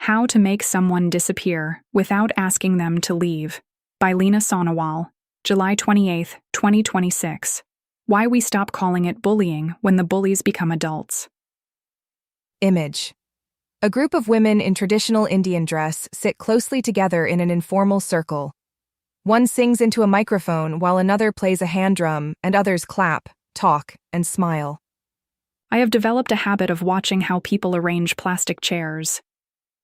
How to Make Someone Disappear Without Asking Them to Leave by Leena Sonowal, July 28, 2026. Why We Stop Calling It Bullying When the Bullies Become Adults. Image. A group of women in traditional Indian dress sit closely together in an informal circle. One sings into a microphone while another plays a hand drum and others clap, talk, and smile. I have developed a habit of watching how people arrange plastic chairs.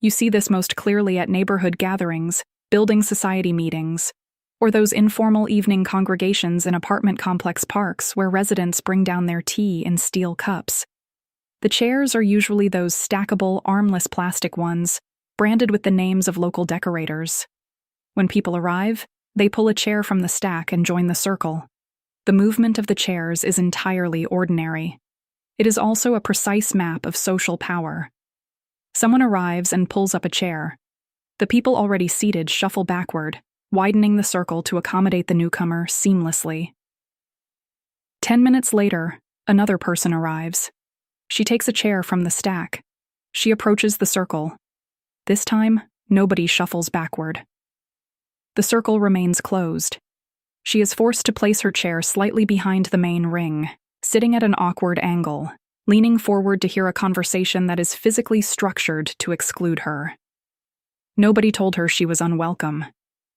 You see this most clearly at neighborhood gatherings, building society meetings, or those informal evening congregations in apartment complex parks where residents bring down their tea in steel cups. The chairs are usually those stackable, armless plastic ones, branded with the names of local decorators. When people arrive, they pull a chair from the stack and join the circle. The movement of the chairs is entirely ordinary. It is also a precise map of social power. Someone arrives and pulls up a chair. The people already seated shuffle backward, widening the circle to accommodate the newcomer seamlessly. 10 minutes later, another person arrives. She takes a chair from the stack. She approaches the circle. This time, nobody shuffles backward. The circle remains closed. She is forced to place her chair slightly behind the main ring, sitting at an awkward angle, leaning forward to hear a conversation that is physically structured to exclude her. Nobody told her she was unwelcome.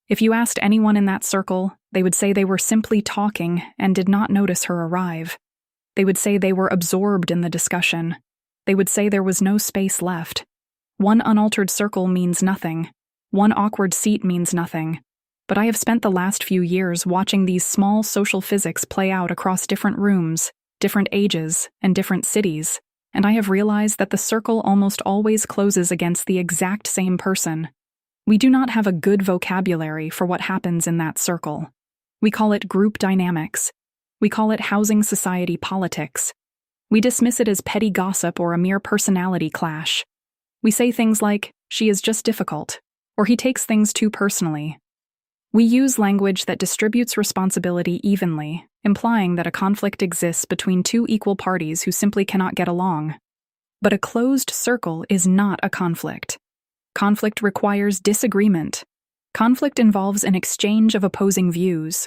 If you asked anyone in that circle, they would say they were simply talking and did not notice her arrive. They would say they were absorbed in the discussion. They would say there was no space left. One unaltered circle means nothing. One awkward seat means nothing. But I have spent the last few years watching these small social physics play out across different rooms, different ages, and different cities, and I have realized that the circle almost always closes against the exact same person. We do not have a good vocabulary for what happens in that circle. We call it group dynamics. We call it housing society politics. We dismiss it as petty gossip or a mere personality clash. We say things like, "She is just difficult," or "He takes things too personally." We use language that distributes responsibility evenly, implying that a conflict exists between two equal parties who simply cannot get along. But a closed circle is not a conflict. Conflict requires disagreement. Conflict involves an exchange of opposing views.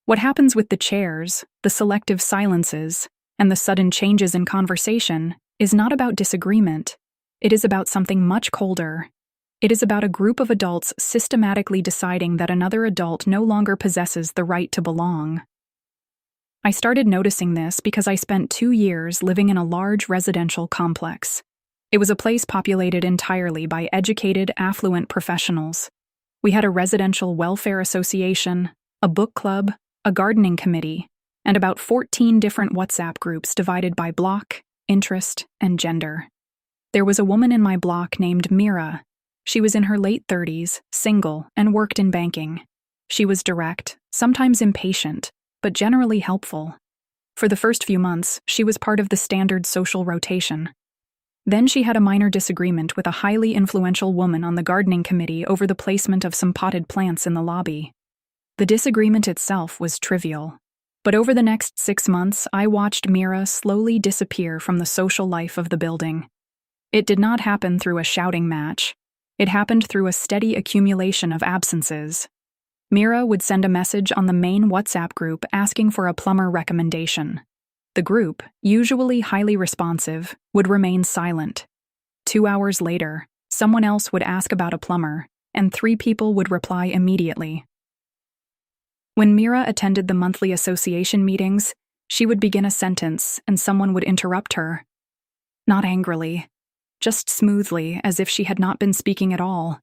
What happens with the chairs, the selective silences, and the sudden changes in conversation is not about disagreement. It is about something much colder. It is about a group of adults systematically deciding that another adult no longer possesses the right to belong. I started noticing this because I spent 2 years living in a large residential complex. It was a place populated entirely by educated, affluent professionals. We had a residential welfare association, a book club, a gardening committee, and about 14 different WhatsApp groups divided by block, interest, and gender. There was a woman in my block named Mira. She was in her late 30s, single, and worked in banking. She was direct, sometimes impatient, but generally helpful. For the first few months, she was part of the standard social rotation. Then she had a minor disagreement with a highly influential woman on the gardening committee over the placement of some potted plants in the lobby. The disagreement itself was trivial. But over the next 6 months, I watched Mira slowly disappear from the social life of the building. It did not happen through a shouting match. It happened through a steady accumulation of absences. Mira would send a message on the main WhatsApp group asking for a plumber recommendation. The group, usually highly responsive, would remain silent. 2 hours later, someone else would ask about a plumber, and 3 people would reply immediately. When Mira attended the monthly association meetings, she would begin a sentence and someone would interrupt her. Not angrily, just smoothly, as if she had not been speaking at all.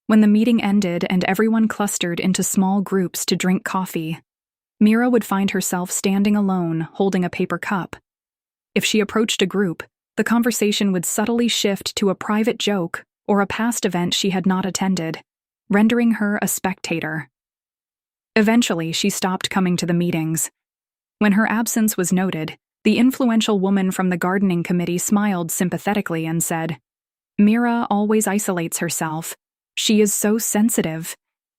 When the meeting ended and everyone clustered into small groups to drink coffee, Mira would find herself standing alone, holding a paper cup. If she approached a group, the conversation would subtly shift to a private joke or a past event she had not attended, rendering her a spectator. Eventually, she stopped coming to the meetings. When her absence was noted, the influential woman from the gardening committee smiled sympathetically and said, "Mira always isolates herself. She is so sensitive.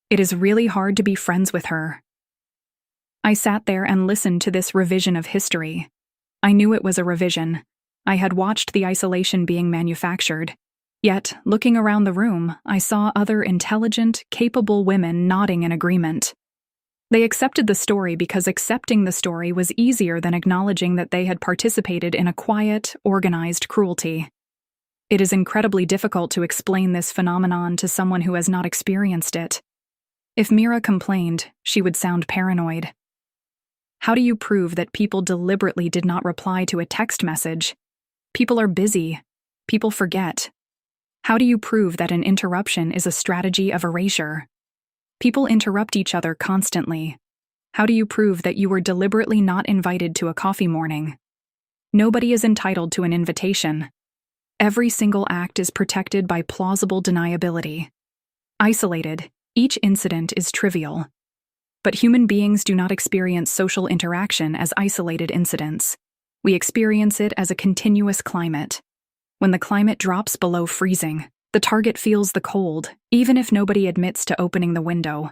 It is really hard to be friends with her." I sat there and listened to this revision of history. I knew it was a revision. I had watched the isolation being manufactured. Yet, looking around the room, I saw other intelligent, capable women nodding in agreement. They accepted the story because accepting the story was easier than acknowledging that they had participated in a quiet, organized cruelty. It is incredibly difficult to explain this phenomenon to someone who has not experienced it. If Mira complained, she would sound paranoid. How do you prove that people deliberately did not reply to a text message? People are busy. People forget. How do you prove that an interruption is a strategy of erasure? People interrupt each other constantly. How do you prove that you were deliberately not invited to a coffee morning? Nobody is entitled to an invitation. Every single act is protected by plausible deniability. Isolated, each incident is trivial. But human beings do not experience social interaction as isolated incidents. We experience it as a continuous climate. When the climate drops below freezing, the target feels the cold, even if nobody admits to opening the window.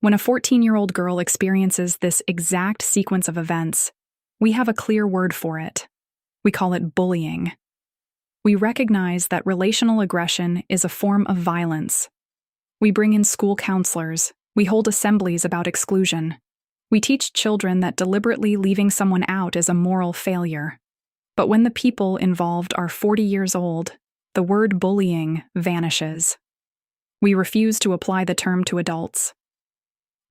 When a 14-year-old girl experiences this exact sequence of events, we have a clear word for it. We call it bullying. We recognize that relational aggression is a form of violence. We bring in school counselors. We hold assemblies about exclusion. We teach children that deliberately leaving someone out is a moral failure. But when the people involved are 40 years old, the word bullying vanishes. We refuse to apply the term to adults.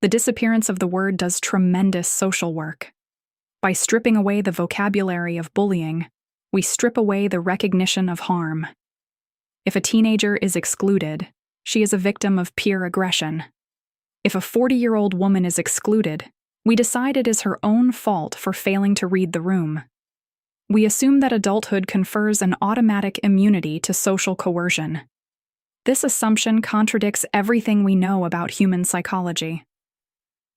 The disappearance of the word does tremendous social work. By stripping away the vocabulary of bullying, we strip away the recognition of harm. If a teenager is excluded, she is a victim of peer aggression. If a 40-year-old woman is excluded, we decide it is her own fault for failing to read the room. We assume that adulthood confers an automatic immunity to social coercion. This assumption contradicts everything we know about human psychology.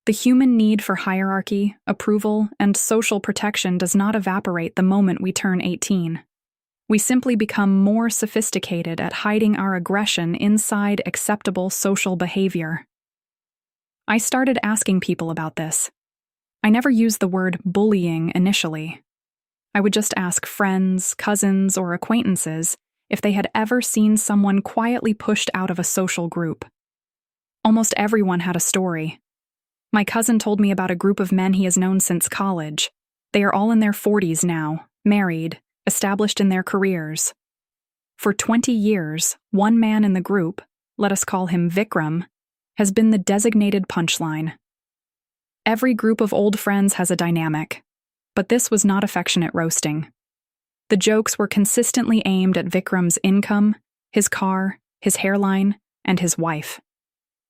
The human need for hierarchy, approval, and social protection does not evaporate the moment we turn 18. We simply become more sophisticated at hiding our aggression inside acceptable social behavior. I started asking people about this. I never used the word bullying initially. I would just ask friends, cousins, or acquaintances if they had ever seen someone quietly pushed out of a social group. Almost everyone had a story. My cousin told me about a group of men he has known since college. They are all in their 40s now, married, established in their careers. For 20 years, one man in the group, let us call him Vikram, has been the designated punchline. Every group of old friends has a dynamic, but this was not affectionate roasting. The jokes were consistently aimed at Vikram's income, his car, his hairline, and his wife.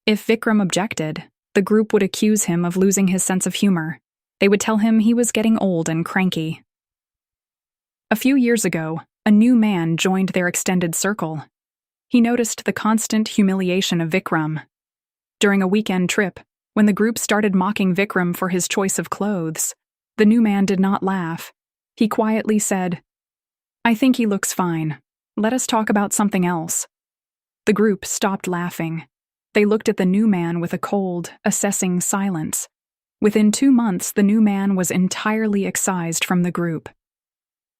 If Vikram objected, the group would accuse him of losing his sense of humor. They would tell him he was getting old and cranky. A few years ago, a new man joined their extended circle. He noticed the constant humiliation of Vikram. During a weekend trip, when the group started mocking Vikram for his choice of clothes, the new man did not laugh. He quietly said, "I think he looks fine. Let us talk about something else." The group stopped laughing. They looked at the new man with a cold, assessing silence. Within 2 months, the new man was entirely excised from the group.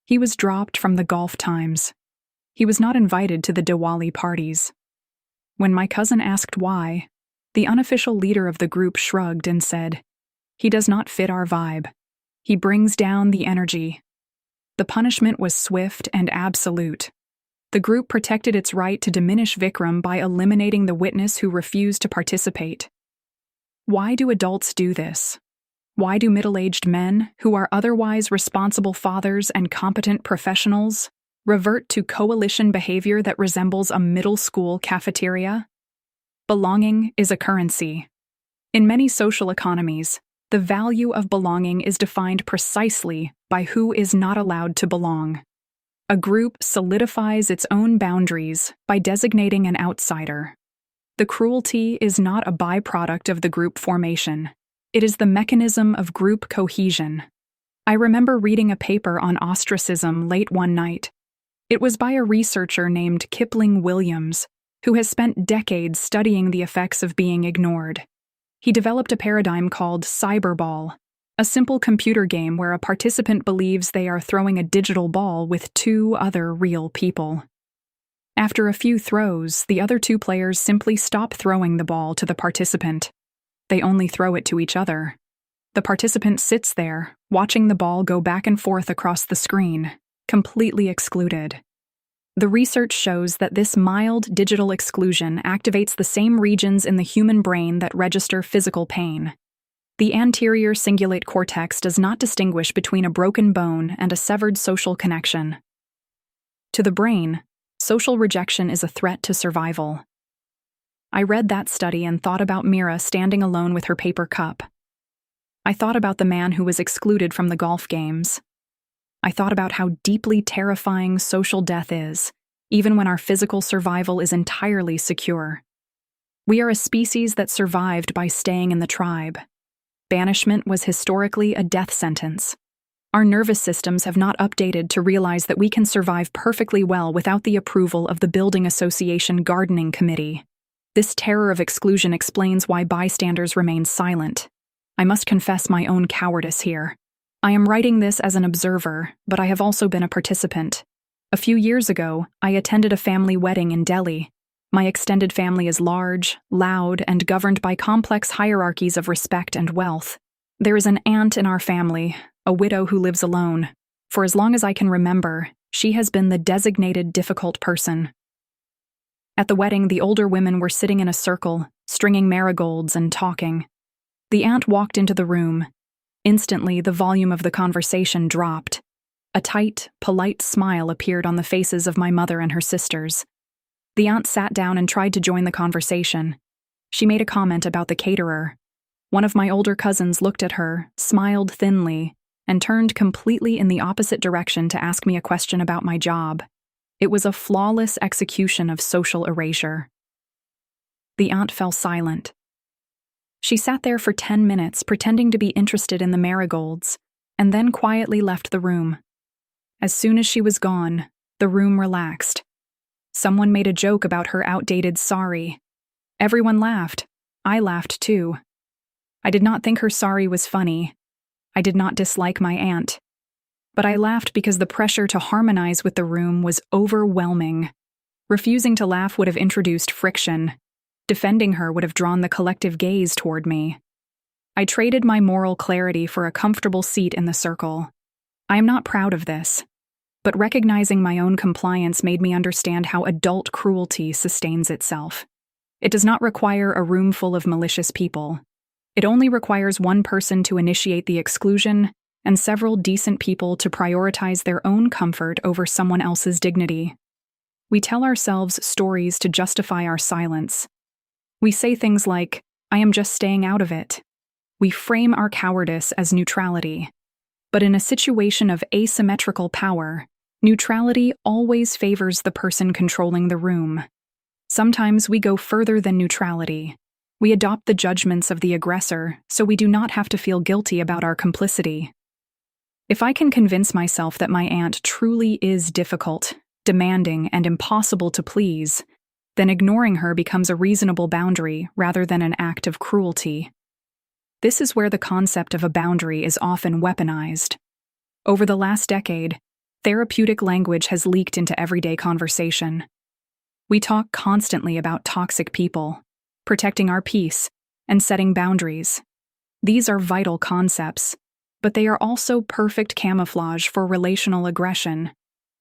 He was dropped from the golf times. He was not invited to the Diwali parties. When my cousin asked why, the unofficial leader of the group shrugged and said, "He does not fit our vibe. He brings down the energy." The punishment was swift and absolute. The group protected its right to diminish Vikram by eliminating the witness who refused to participate. Why do adults do this? Why do middle-aged men, who are otherwise responsible fathers and competent professionals, revert to coalition behavior that resembles a middle school cafeteria? Belonging is a currency. In many social economies, the value of belonging is defined precisely by who is not allowed to belong. A group solidifies its own boundaries by designating an outsider. The cruelty is not a byproduct of the group formation. It is the mechanism of group cohesion. I remember reading a paper on ostracism late one night. It was by a researcher named Kipling Williams, who has spent decades studying the effects of being ignored. He developed a paradigm called cyberball, a simple computer game where a participant believes they are throwing a digital ball with 2 other real people. After a few throws, the other two players simply stop throwing the ball to the participant. They only throw it to each other. The participant sits there, watching the ball go back and forth across the screen, completely excluded. The research shows that this mild digital exclusion activates the same regions in the human brain that register physical pain. The anterior cingulate cortex does not distinguish between a broken bone and a severed social connection. To the brain, social rejection is a threat to survival. I read that study and thought about Mira standing alone with her paper cup. I thought about the man who was excluded from the golf games. I thought about how deeply terrifying social death is, even when our physical survival is entirely secure. We are a species that survived by staying in the tribe. Banishment was historically a death sentence. Our nervous systems have not updated to realize that we can survive perfectly well without the approval of the Building Association Gardening Committee. This terror of exclusion explains why bystanders remain silent. I must confess my own cowardice here. I am writing this as an observer, but I have also been a participant. A few years ago, I attended a family wedding in Delhi. My extended family is large, loud, and governed by complex hierarchies of respect and wealth. There is an aunt in our family, a widow who lives alone. For as long as I can remember, she has been the designated difficult person. At the wedding, the older women were sitting in a circle, stringing marigolds and talking. The aunt walked into the room. Instantly, the volume of the conversation dropped. A tight, polite smile appeared on the faces of my mother and her sisters. The aunt sat down and tried to join the conversation. She made a comment about the caterer. One of my older cousins looked at her, smiled thinly, and turned completely in the opposite direction to ask me a question about my job. It was a flawless execution of social erasure. The aunt fell silent. She sat there for 10 minutes, pretending to be interested in the marigolds, and then quietly left the room. As soon as she was gone, the room relaxed. Someone made a joke about her outdated sorry. Everyone laughed. I laughed too. I did not think her sorry was funny. I did not dislike my aunt. But I laughed because the pressure to harmonize with the room was overwhelming. Refusing to laugh would have introduced friction. Defending her would have drawn the collective gaze toward me. I traded my moral clarity for a comfortable seat in the circle. I am not proud of this, but recognizing my own compliance made me understand how adult cruelty sustains itself. It does not require a room full of malicious people. It only requires one person to initiate the exclusion and several decent people to prioritize their own comfort over someone else's dignity. We tell ourselves stories to justify our silence. We say things like, "I am just staying out of it." We frame our cowardice as neutrality. But in a situation of asymmetrical power, neutrality always favors the person controlling the room. Sometimes we go further than neutrality. We adopt the judgments of the aggressor so we do not have to feel guilty about our complicity. If I can convince myself that my aunt truly is difficult, demanding, and impossible to please, then ignoring her becomes a reasonable boundary rather than an act of cruelty. This is where the concept of a boundary is often weaponized. Over the last decade, therapeutic language has leaked into everyday conversation. We talk constantly about toxic people, protecting our peace, and setting boundaries. These are vital concepts, but they are also perfect camouflage for relational aggression.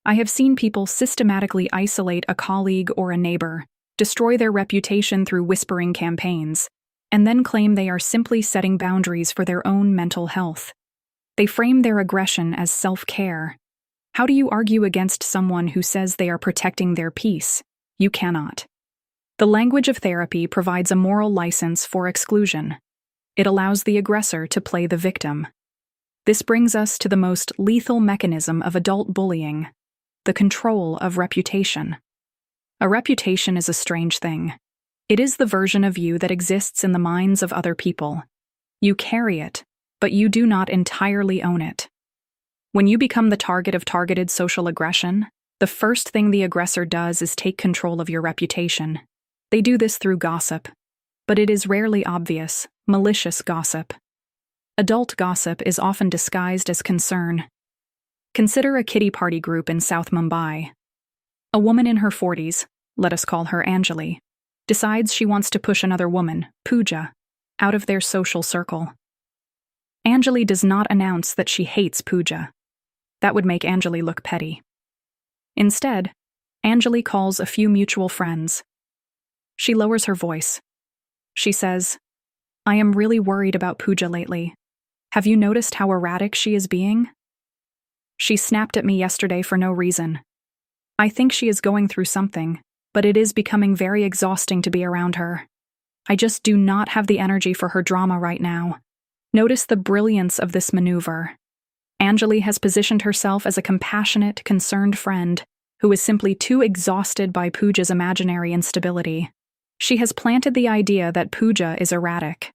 I have seen people systematically isolate a colleague or a neighbor, destroy their reputation through whispering campaigns, and then claim they are simply setting boundaries for their own mental health. They frame their aggression as self-care. How do you argue against someone who says they are protecting their peace? You cannot. The language of therapy provides a moral license for exclusion. It allows the aggressor to play the victim. This brings us to the most lethal mechanism of adult bullying, the control of reputation. A reputation is a strange thing. It is the version of you that exists in the minds of other people. You carry it, but you do not entirely own it. When you become the target of targeted social aggression, the first thing the aggressor does is take control of your reputation. They do this through gossip, but it is rarely obvious, malicious gossip. Adult gossip is often disguised as concern. Consider a kiddie party group in South Mumbai. A woman in her 40s, let us call her Anjali, decides she wants to push another woman, Pooja, out of their social circle. Anjali does not announce that she hates Pooja. That would make Anjali look petty. Instead, Anjali calls a few mutual friends. She lowers her voice. She says, "I am really worried about Pooja lately. Have you noticed how erratic she is being? She snapped at me yesterday for no reason. I think she is going through something, but it is becoming very exhausting to be around her. I just do not have the energy for her drama right now." Notice the brilliance of this maneuver. Anjali has positioned herself as a compassionate, concerned friend who is simply too exhausted by Pooja's imaginary instability. She has planted the idea that Pooja is erratic.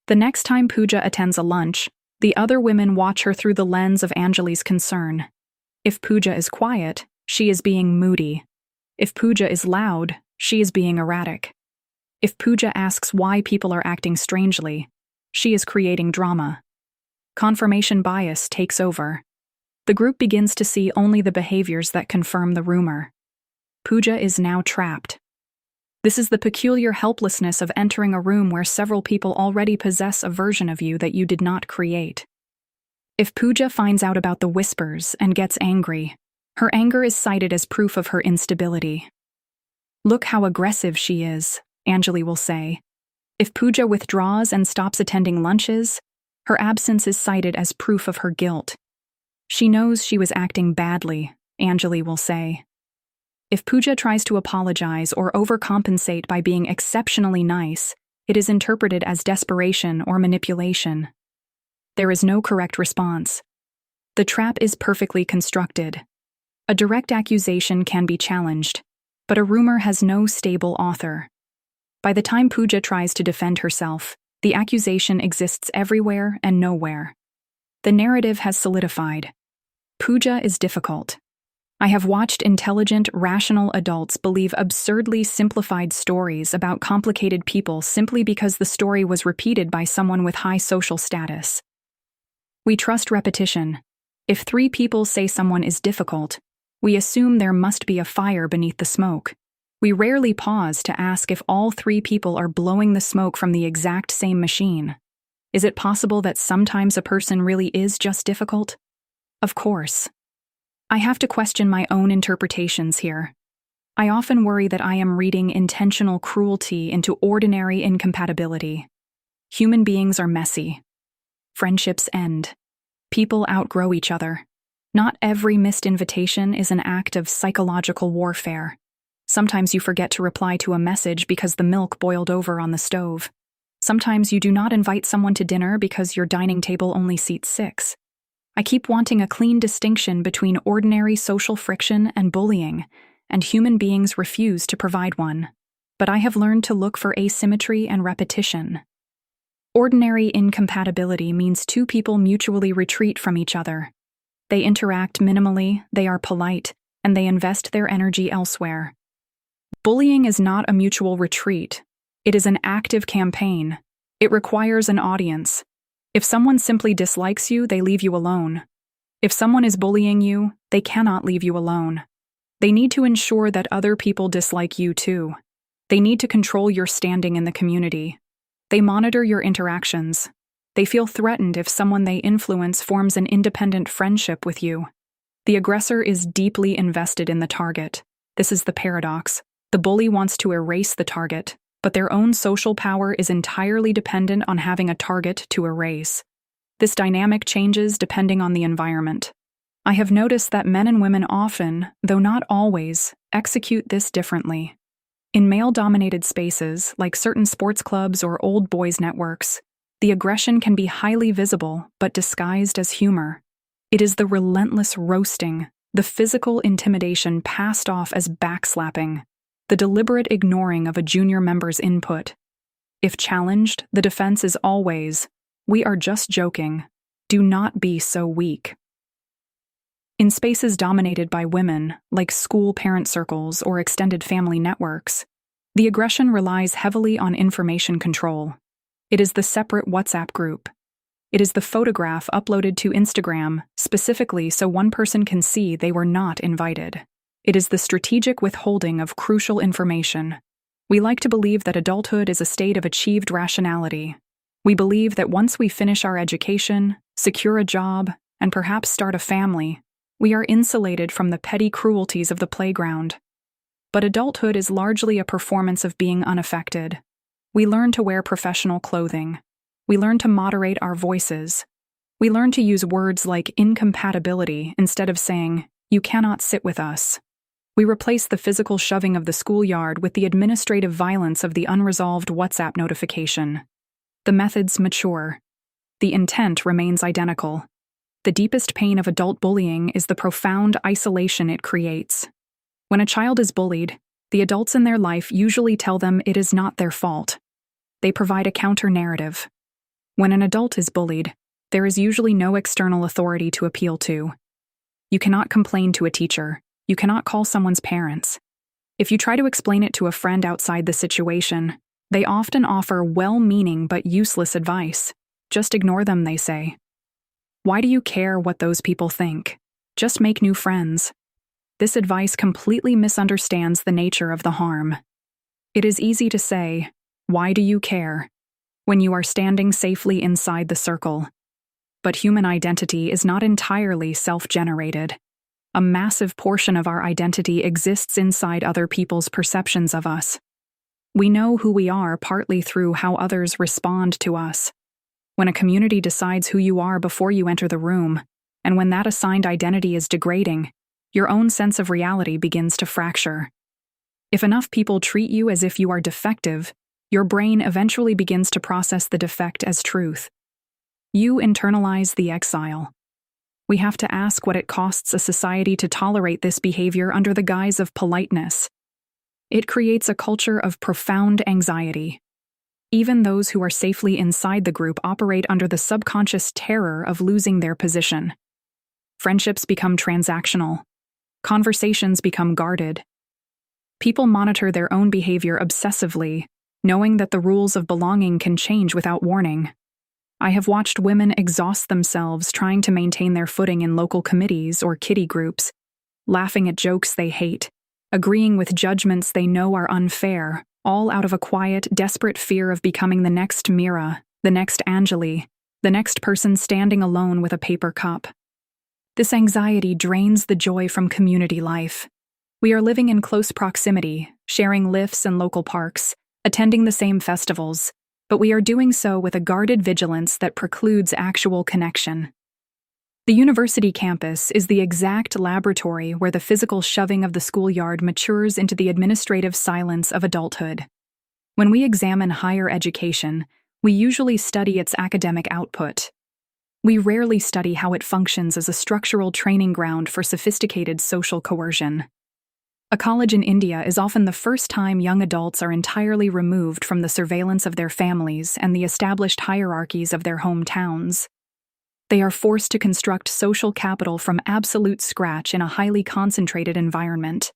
The next time Pooja attends a lunch, the other women watch her through the lens of Anjali's concern. If Pooja is quiet, she is being moody. If Pooja is loud, she is being erratic. If Pooja asks why people are acting strangely, she is creating drama. Confirmation bias takes over. The group begins to see only the behaviors that confirm the rumor. Pooja is now trapped. This is the peculiar helplessness of entering a room where several people already possess a version of you that you did not create. If Pooja finds out about the whispers and gets angry, her anger is cited as proof of her instability. "Look how aggressive she is," Anjali will say. If Pooja withdraws and stops attending lunches, her absence is cited as proof of her guilt. "She knows she was acting badly," Anjali will say. If Pooja tries to apologize or overcompensate by being exceptionally nice, it is interpreted as desperation or manipulation. There is no correct response. The trap is perfectly constructed. A direct accusation can be challenged, but a rumor has no stable author. By the time Pooja tries to defend herself, the accusation exists everywhere and nowhere. The narrative has solidified. Pooja is difficult. I have watched intelligent, rational adults believe absurdly simplified stories about complicated people simply because the story was repeated by someone with high social status. We trust repetition. If 3 people say someone is difficult, we assume there must be a fire beneath the smoke. We rarely pause to ask if all 3 people are blowing the smoke from the exact same machine. Is it possible that sometimes a person really is just difficult? Of course. I have to question my own interpretations here. I often worry that I am reading intentional cruelty into ordinary incompatibility. Human beings are messy. Friendships end. People outgrow each other. Not every missed invitation is an act of psychological warfare. Sometimes you forget to reply to a message because the milk boiled over on the stove. Sometimes you do not invite someone to dinner because your dining table only seats 6. I keep wanting a clean distinction between ordinary social friction and bullying, and human beings refuse to provide one. But I have learned to look for asymmetry and repetition. Ordinary incompatibility means 2 people mutually retreat from each other. They interact minimally, they are polite, and they invest their energy elsewhere. Bullying is not a mutual retreat. It is an active campaign. It requires an audience. If someone simply dislikes you, they leave you alone. If someone is bullying you, they cannot leave you alone. They need to ensure that other people dislike you too. They need to control your standing in the community. They monitor your interactions. They feel threatened if someone they influence forms an independent friendship with you. The aggressor is deeply invested in the target. This is the paradox. The bully wants to erase the target, but their own social power is entirely dependent on having a target to erase. This dynamic changes depending on the environment. I have noticed that men and women often, though not always, execute this differently. In male-dominated spaces, like certain sports clubs or old boys networks, the aggression can be highly visible but disguised as humor. It is the relentless roasting, the physical intimidation passed off as backslapping, the deliberate ignoring of a junior member's input. If challenged, the defense is always, "We are just joking. Do not be so weak." In spaces dominated by women, like school parent circles or extended family networks, the aggression relies heavily on information control. It is the separate WhatsApp group. It is the photograph uploaded to Instagram specifically so one person can see they were not invited. It is the strategic withholding of crucial information. We like to believe that adulthood is a state of achieved rationality. We believe that once we finish our education, secure a job, and perhaps start a family, we are insulated from the petty cruelties of the playground. But adulthood is largely a performance of being unaffected. We learn to wear professional clothing. We learn to moderate our voices. We learn to use words like incompatibility instead of saying, "You cannot sit with us." We replace the physical shoving of the schoolyard with the administrative violence of the unresolved WhatsApp notification. The methods mature. The intent remains identical. The deepest pain of adult bullying is the profound isolation it creates. When a child is bullied, the adults in their life usually tell them it is not their fault. They provide a counter-narrative. When an adult is bullied, there is usually no external authority to appeal to. You cannot complain to a teacher. You cannot call someone's parents. If you try to explain it to a friend outside the situation, they often offer well-meaning but useless advice. Just ignore them, they say. Why do you care what those people think? Just make new friends. This advice completely misunderstands the nature of the harm. It is easy to say, "Why do you care?" when you are standing safely inside the circle. But human identity is not entirely self-generated. A massive portion of our identity exists inside other people's perceptions of us. We know who we are partly through how others respond to us. When a community decides who you are before you enter the room, and when that assigned identity is degrading, your own sense of reality begins to fracture. If enough people treat you as if you are defective, your brain eventually begins to process the defect as truth. You internalize the exile. We have to ask what it costs a society to tolerate this behavior under the guise of politeness. It creates a culture of profound anxiety. Even those who are safely inside the group operate under the subconscious terror of losing their position. Friendships become transactional. Conversations become guarded. People monitor their own behavior obsessively, knowing that the rules of belonging can change without warning. I have watched women exhaust themselves trying to maintain their footing in local committees or kiddie groups, laughing at jokes they hate, agreeing with judgments they know are unfair, all out of a quiet, desperate fear of becoming the next Mira, the next Anjali, the next person standing alone with a paper cup. This anxiety drains the joy from community life. We are living in close proximity, sharing lifts and local parks, attending the same festivals, but we are doing so with a guarded vigilance that precludes actual connection. The university campus is the exact laboratory where the physical shoving of the schoolyard matures into the administrative silence of adulthood. When we examine higher education, we usually study its academic output. We rarely study how it functions as a structural training ground for sophisticated social coercion. A college in India is often the first time young adults are entirely removed from the surveillance of their families and the established hierarchies of their hometowns. They are forced to construct social capital from absolute scratch in a highly concentrated environment.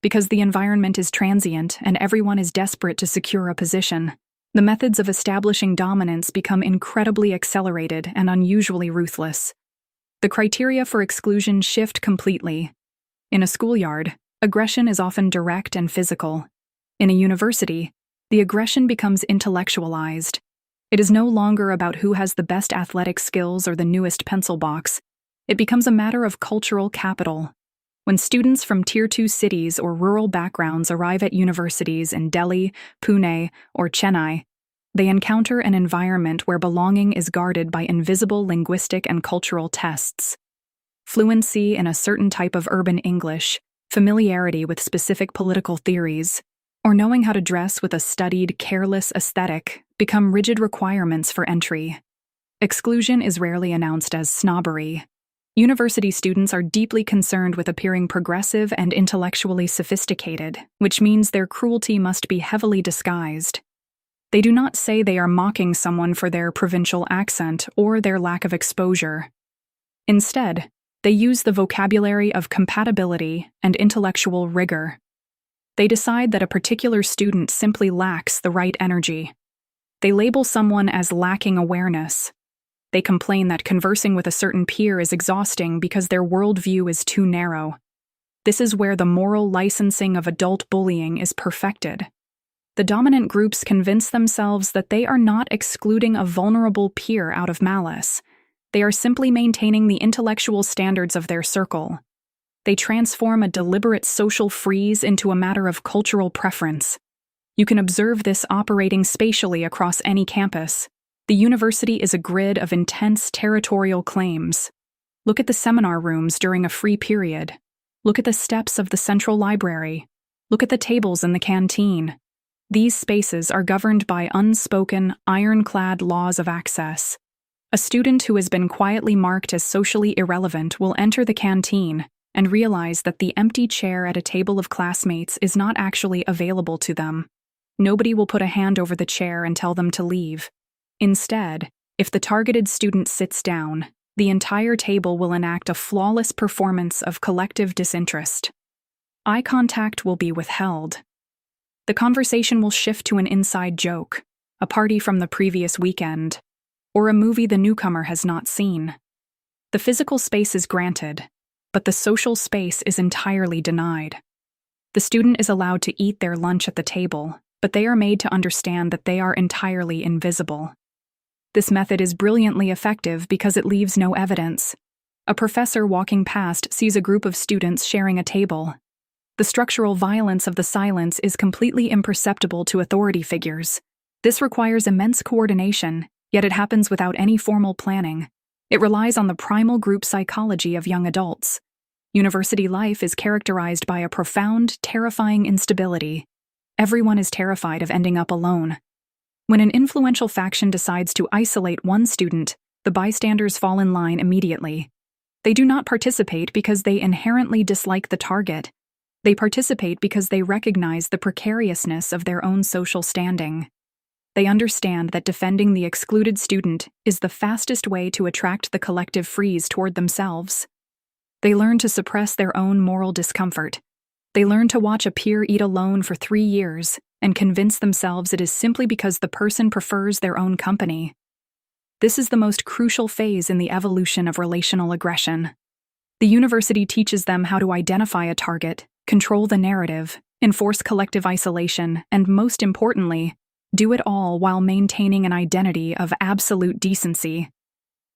Because the environment is transient and everyone is desperate to secure a position, the methods of establishing dominance become incredibly accelerated and unusually ruthless. The criteria for exclusion shift completely. In a schoolyard, aggression is often direct and physical. In a university, the aggression becomes intellectualized. It is no longer about who has the best athletic skills or the newest pencil box. It becomes a matter of cultural capital. When students from Tier 2 cities or rural backgrounds arrive at universities in Delhi, Pune, or Chennai, they encounter an environment where belonging is guarded by invisible linguistic and cultural tests. Fluency in a certain type of urban English, familiarity with specific political theories, or knowing how to dress with a studied, careless aesthetic become rigid requirements for entry. Exclusion is rarely announced as snobbery. University students are deeply concerned with appearing progressive and intellectually sophisticated, which means their cruelty must be heavily disguised. They do not say they are mocking someone for their provincial accent or their lack of exposure. Instead, they use the vocabulary of compatibility and intellectual rigor. They decide that a particular student simply lacks the right energy. They label someone as lacking awareness. They complain that conversing with a certain peer is exhausting because their worldview is too narrow. This is where the moral licensing of adult bullying is perfected. The dominant groups convince themselves that they are not excluding a vulnerable peer out of malice. They are simply maintaining the intellectual standards of their circle. They transform a deliberate social freeze into a matter of cultural preference. You can observe this operating spatially across any campus. The university is a grid of intense territorial claims. Look at the seminar rooms during a free period. Look at the steps of the central library. Look at the tables in the canteen. These spaces are governed by unspoken, ironclad laws of access. A student who has been quietly marked as socially irrelevant will enter the canteen and realize that the empty chair at a table of classmates is not actually available to them. Nobody will put a hand over the chair and tell them to leave. Instead, if the targeted student sits down, the entire table will enact a flawless performance of collective disinterest. Eye contact will be withheld. The conversation will shift to an inside joke, a party from the previous weekend, or a movie the newcomer has not seen. The physical space is granted, but the social space is entirely denied. The student is allowed to eat their lunch at the table, but they are made to understand that they are entirely invisible. This method is brilliantly effective because it leaves no evidence. A professor walking past sees a group of students sharing a table. The structural violence of the silence is completely imperceptible to authority figures. This requires immense coordination, yet it happens without any formal planning. It relies on the primal group psychology of young adults. University life is characterized by a profound, terrifying instability. Everyone is terrified of ending up alone. When an influential faction decides to isolate one student, the bystanders fall in line immediately. They do not participate because they inherently dislike the target. They participate because they recognize the precariousness of their own social standing. They understand that defending the excluded student is the fastest way to attract the collective freeze toward themselves. They learn to suppress their own moral discomfort. They learn to watch a peer eat alone for 3 years and convince themselves it is simply because the person prefers their own company. This is the most crucial phase in the evolution of relational aggression. The university teaches them how to identify a target, control the narrative, enforce collective isolation, and most importantly, do it all while maintaining an identity of absolute decency.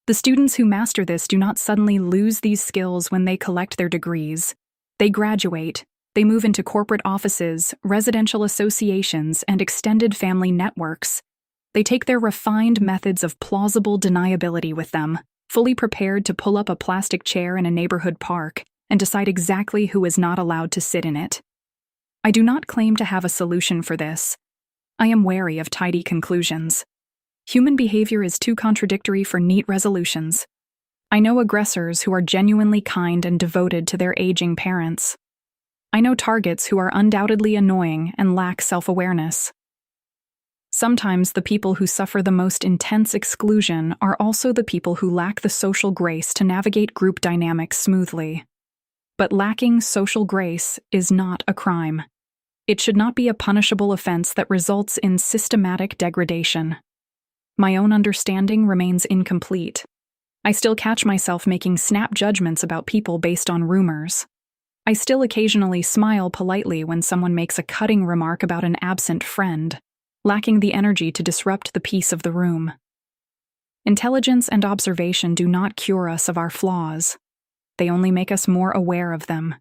The students who master this do not suddenly lose these skills when they collect their degrees. They graduate. They move into corporate offices, residential associations, and extended family networks. They take their refined methods of plausible deniability with them, fully prepared to pull up a plastic chair in a neighborhood park and decide exactly who is not allowed to sit in it. I do not claim to have a solution for this. I am wary of tidy conclusions. Human behavior is too contradictory for neat resolutions. I know aggressors who are genuinely kind and devoted to their aging parents. I know targets who are undoubtedly annoying and lack self-awareness. Sometimes the people who suffer the most intense exclusion are also the people who lack the social grace to navigate group dynamics smoothly. But lacking social grace is not a crime. It should not be a punishable offense that results in systematic degradation. My own understanding remains incomplete. I still catch myself making snap judgments about people based on rumors. I still occasionally smile politely when someone makes a cutting remark about an absent friend, lacking the energy to disrupt the peace of the room. Intelligence and observation do not cure us of our flaws. They only make us more aware of them.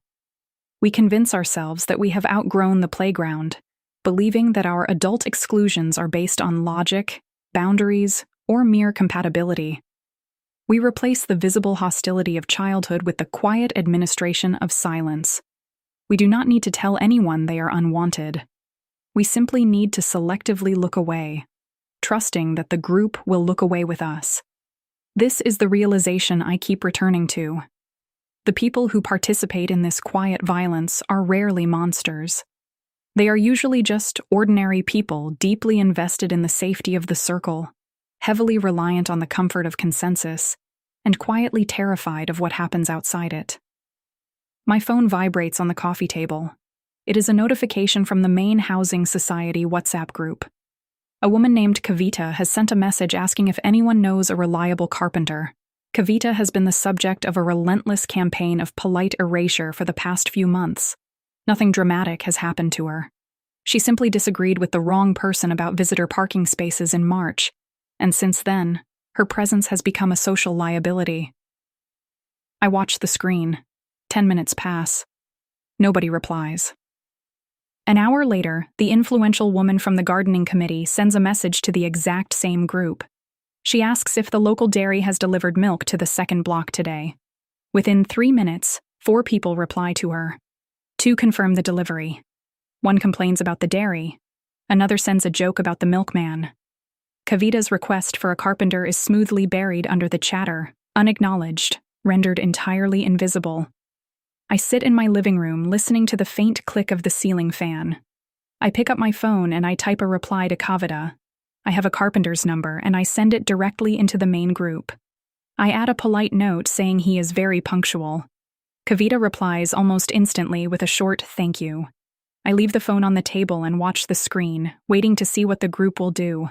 We convince ourselves that we have outgrown the playground, believing that our adult exclusions are based on logic, boundaries, or mere compatibility. We replace the visible hostility of childhood with the quiet administration of silence. We do not need to tell anyone they are unwanted. We simply need to selectively look away, trusting that the group will look away with us. This is the realization I keep returning to. The people who participate in this quiet violence are rarely monsters. They are usually just ordinary people deeply invested in the safety of the circle, heavily reliant on the comfort of consensus, and quietly terrified of what happens outside it. My phone vibrates on the coffee table. It is a notification from the main Housing Society WhatsApp group. A woman named Kavita has sent a message asking if anyone knows a reliable carpenter. Kavita has been the subject of a relentless campaign of polite erasure for the past few months. Nothing dramatic has happened to her. She simply disagreed with the wrong person about visitor parking spaces in March, and since then, her presence has become a social liability. I watch the screen. 10 minutes pass. Nobody replies. An hour later, the influential woman from the gardening committee sends a message to the exact same group. She asks if the local dairy has delivered milk to the second block today. Within 3 minutes, 4 people reply to her. 2 confirm the delivery. 1 complains about the dairy. Another sends a joke about the milkman. Kavita's request for a carpenter is smoothly buried under the chatter, unacknowledged, rendered entirely invisible. I sit in my living room listening to the faint click of the ceiling fan. I pick up my phone and I type a reply to Kavita. I have a carpenter's number and I send it directly into the main group. I add a polite note saying he is very punctual. Kavita replies almost instantly with a short thank you. I leave the phone on the table and watch the screen, waiting to see what the group will do.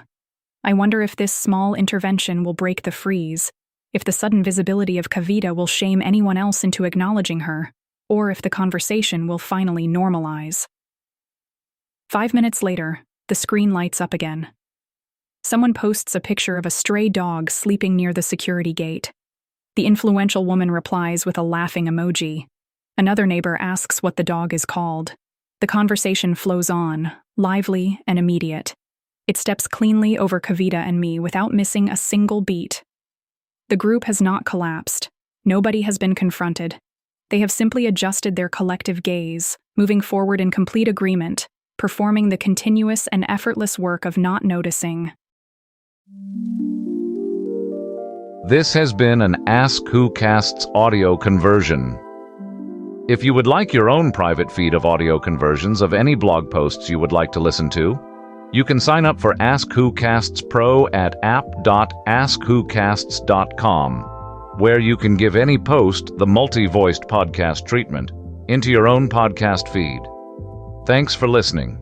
I wonder if this small intervention will break the freeze, if the sudden visibility of Kavita will shame anyone else into acknowledging her, or if the conversation will finally normalize. 5 minutes later, the screen lights up again. Someone posts a picture of a stray dog sleeping near the security gate. The influential woman replies with a laughing emoji. Another neighbor asks what the dog is called. The conversation flows on, lively and immediate. It steps cleanly over Kavita and me without missing a single beat. The group has not collapsed. Nobody has been confronted. They have simply adjusted their collective gaze, moving forward in complete agreement, performing the continuous and effortless work of not noticing. This has been an Ask Who Casts audio conversion. If you would like your own private feed of audio conversions of any blog posts you would like to listen to, you can sign up for Ask Who Casts Pro at app.askwhocasts.com, where you can give any post the multi-voiced podcast treatment into your own podcast feed. Thanks for listening.